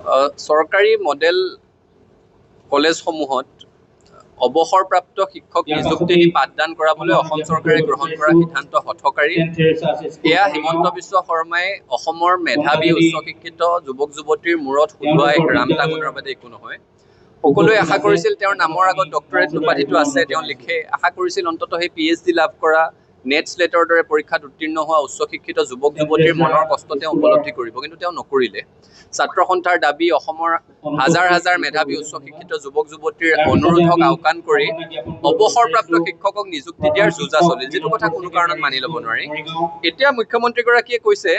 চৰকাৰী মডেল কলেজসমূহত অৱসৰপ্ৰাপ্ত শিক্ষক নিযুক্তি দি পাঠদান কৰাবলৈ অসম চৰকাৰে গ্ৰহণ কৰা সিদ্ধান্ত হঠকাৰী। এয়া হিমন্ত বিশ্ব শৰ্মাই অসমৰ মেধাৱী উচ্চ শিক্ষিত যুৱক যুৱতীৰ মূৰত সুধুৱাই ৰাম টাঙোনৰ বাদে একো নহয়। সকলোৱে আশা কৰিছিল তেওঁৰ নামৰ আগত ডক্টৰেট উপাধিটো আছে, তেওঁ লিখে, আশা কৰিছিল অন্ততঃ সেই PhD লাভ কৰা, নেট স্লেটৰ দৰে পৰীক্ষাত উত্তীৰ্ণ হোৱা উচ্চ শিক্ষিত যুৱক যুৱতীৰ মনৰ কষ্ট তেওঁ উপলব্ধি কৰিব, কিন্তু তেওঁ নকৰিলে। ছাত্ৰ সন্থাৰ দাবী, অসমৰ হাজাৰ হাজাৰ মেধাৱী উচ্চ শিক্ষিত যুৱক যুৱতীৰ অনুৰোধক আওকাণ কৰি অৱসৰপ্ৰাপ্ত শিক্ষকক নিযুক্তি দিয়াৰ যোজা চলিল, যিটো কথা কোনো কাৰণত মানি ল'ব নোৱাৰি। এতিয়া মুখ্যমন্ত্ৰীগৰাকীয়ে কৈছে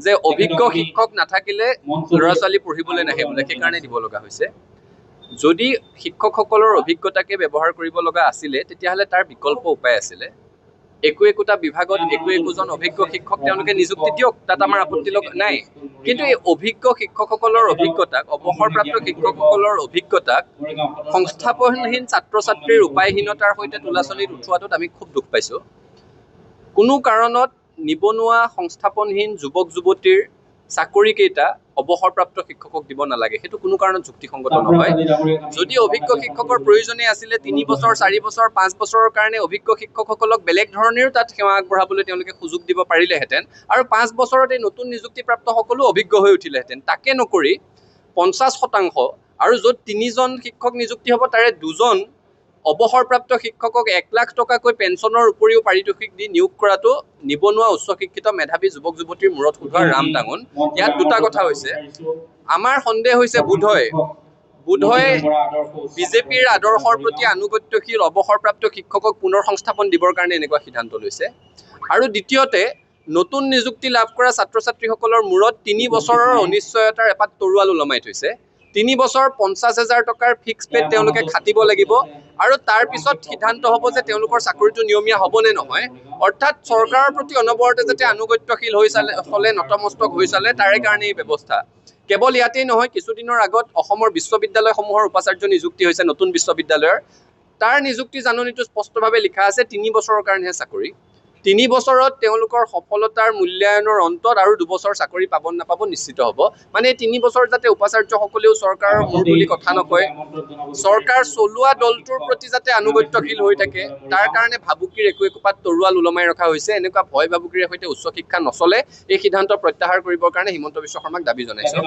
যে অভিজ্ঞ শিক্ষক নাথাকিলে ল'ৰা ছোৱালী পঢ়িবলৈ নাহে বোলে, সেইকাৰণে দিব লগা হৈছে। যদি শিক্ষকসকলৰ অভিজ্ঞতাকে ব্যৱহাৰ কৰিব লগা আছিলে তেতিয়াহ'লে তাৰ বিকল্প উপায় আছিলে। একোটা বিভাগত একোজন অভিজ্ঞ শিক্ষক তেওঁলোকে নিযুক্তি দিয়ক, তাত আমাৰ আপত্তি নাই। কিন্তু এই অভিজ্ঞ শিক্ষকসকলৰ অভিজ্ঞতাক, অৱসৰপ্ৰাপ্ত শিক্ষকসকলৰ অভিজ্ঞতাক সংস্থাপনহীন ছাত্ৰ ছাত্ৰীৰ উপায়হীনতাৰ সৈতে তুলাচলীত উঠোৱাটোত আমি খুব দুখ পাইছোঁ। কোনো কাৰণত নিবনুৱা সংস্থাপনহীন যুৱক যুৱতীৰ চাকৰিকেইটা অৱসৰপ্ৰাপ্ত শিক্ষকক দিব নালাগে, সেইটো কোনো কাৰণত যুক্তিসংগত নহয়। যদি অভিজ্ঞ শিক্ষকৰ প্ৰয়োজনেই আছিলে 3 বছৰ 4 বছৰ 5 বছৰৰ কাৰণে অভিজ্ঞ শিক্ষকসকলক বেলেগ ধৰণেও তাত সেৱা আগবঢ়াবলৈ তেওঁলোকে সুযোগ দিব পাৰিলেহেঁতেন, আৰু 5 বছৰত এই নতুন নিযুক্তিপ্ৰাপ্ত সকলো অভিজ্ঞ হৈ উঠিলেহেঁতেন। তাকে নকৰি 50% আৰু য'ত 3জন শিক্ষক নিযুক্তি হ'ব তাৰে 2জন অৱসৰপ্ৰাপ্ত শিক্ষকক 1 লাখ টকাকৈ পেঞ্চনৰ উপৰিও পাৰিতোষিক দি নিয়োগ কৰাটো নিবনুৱা উচ্চ শিক্ষিত মেধাৱী যুৱক যুৱতীৰ মূৰত সুধুৱা ৰাম টাঙোন। ইয়াত দুটা কথা হৈছে, আমাৰ সন্দেহ হৈছে বোধহয় বিজেপিৰ আদৰ্শৰ প্ৰতি আনুগত্যশীল অৱসৰপ্ৰাপ্ত শিক্ষকক পুনৰ সংস্থাপন দিবৰ কাৰণে এনেকুৱা সিদ্ধান্ত লৈছে। আৰু দ্বিতীয়তে, নতুন নিযুক্তি লাভ কৰা ছাত্ৰ ছাত্ৰীসকলৰ মূৰত 3 বছৰৰ অনিশ্চয়তাৰ এপাত তৰোৱাল ওলমাই থৈছে। 3 বছৰ 50,000 টকাৰ ফিক্স পেড তেওঁলোকে খাটিব লাগিব, আৰু তাৰ পিছত সিদ্ধান্ত হ'ব যে তেওঁলোকৰ চাকৰিটো নিয়মীয়া হ'ব নে নহয়। অৰ্থাৎ চৰকাৰৰ প্ৰতি অনবৰতে যাতে আনুগত্যশীল হৈ চলে, নতমস্তক হৈ চলে, তাৰে কাৰণে এই ব্যৱস্থা। কেৱল ইয়াতেই নহয়, কিছুদিনৰ আগত অসমৰ বিশ্ববিদ্যালয়সমূহৰ উপাচাৰ্য নিযুক্তি হৈছে নতুন বিশ্ববিদ্যালয়ৰ। তাৰ নিযুক্তি জাননীটো স্পষ্টভাৱে লিখা আছে 3 বছৰৰ কাৰণেহে চাকৰি। 3 বছৰত তেওঁলোকৰ সফলতাৰ মূল্যায়নৰ অন্তত আৰু 2 বছৰ চাকৰি পাব নাপাব নিশ্চিত হ'ব। মানে 3 বছৰ যাতে উপাচাৰ্যসকলেও চৰকাৰৰ মূৰ তুলি কথা নকয়, চৰকাৰ চলোৱা দলটোৰ প্ৰতি যাতে আনুগত্যশীল হৈ থাকে, তাৰ কাৰণে ভাবুকিৰ একোপাত তৰোৱাল ওলমাই ৰখা হৈছে। এনেকুৱা ভয় ভাবুকিৰে সৈতে উচ্চ শিক্ষা নচলে, এই সিদ্ধান্ত প্ৰত্যাহাৰ কৰিবৰ কাৰণে হিমন্ত বিশ্ব শৰ্মাক দাবী জনাইছোঁ।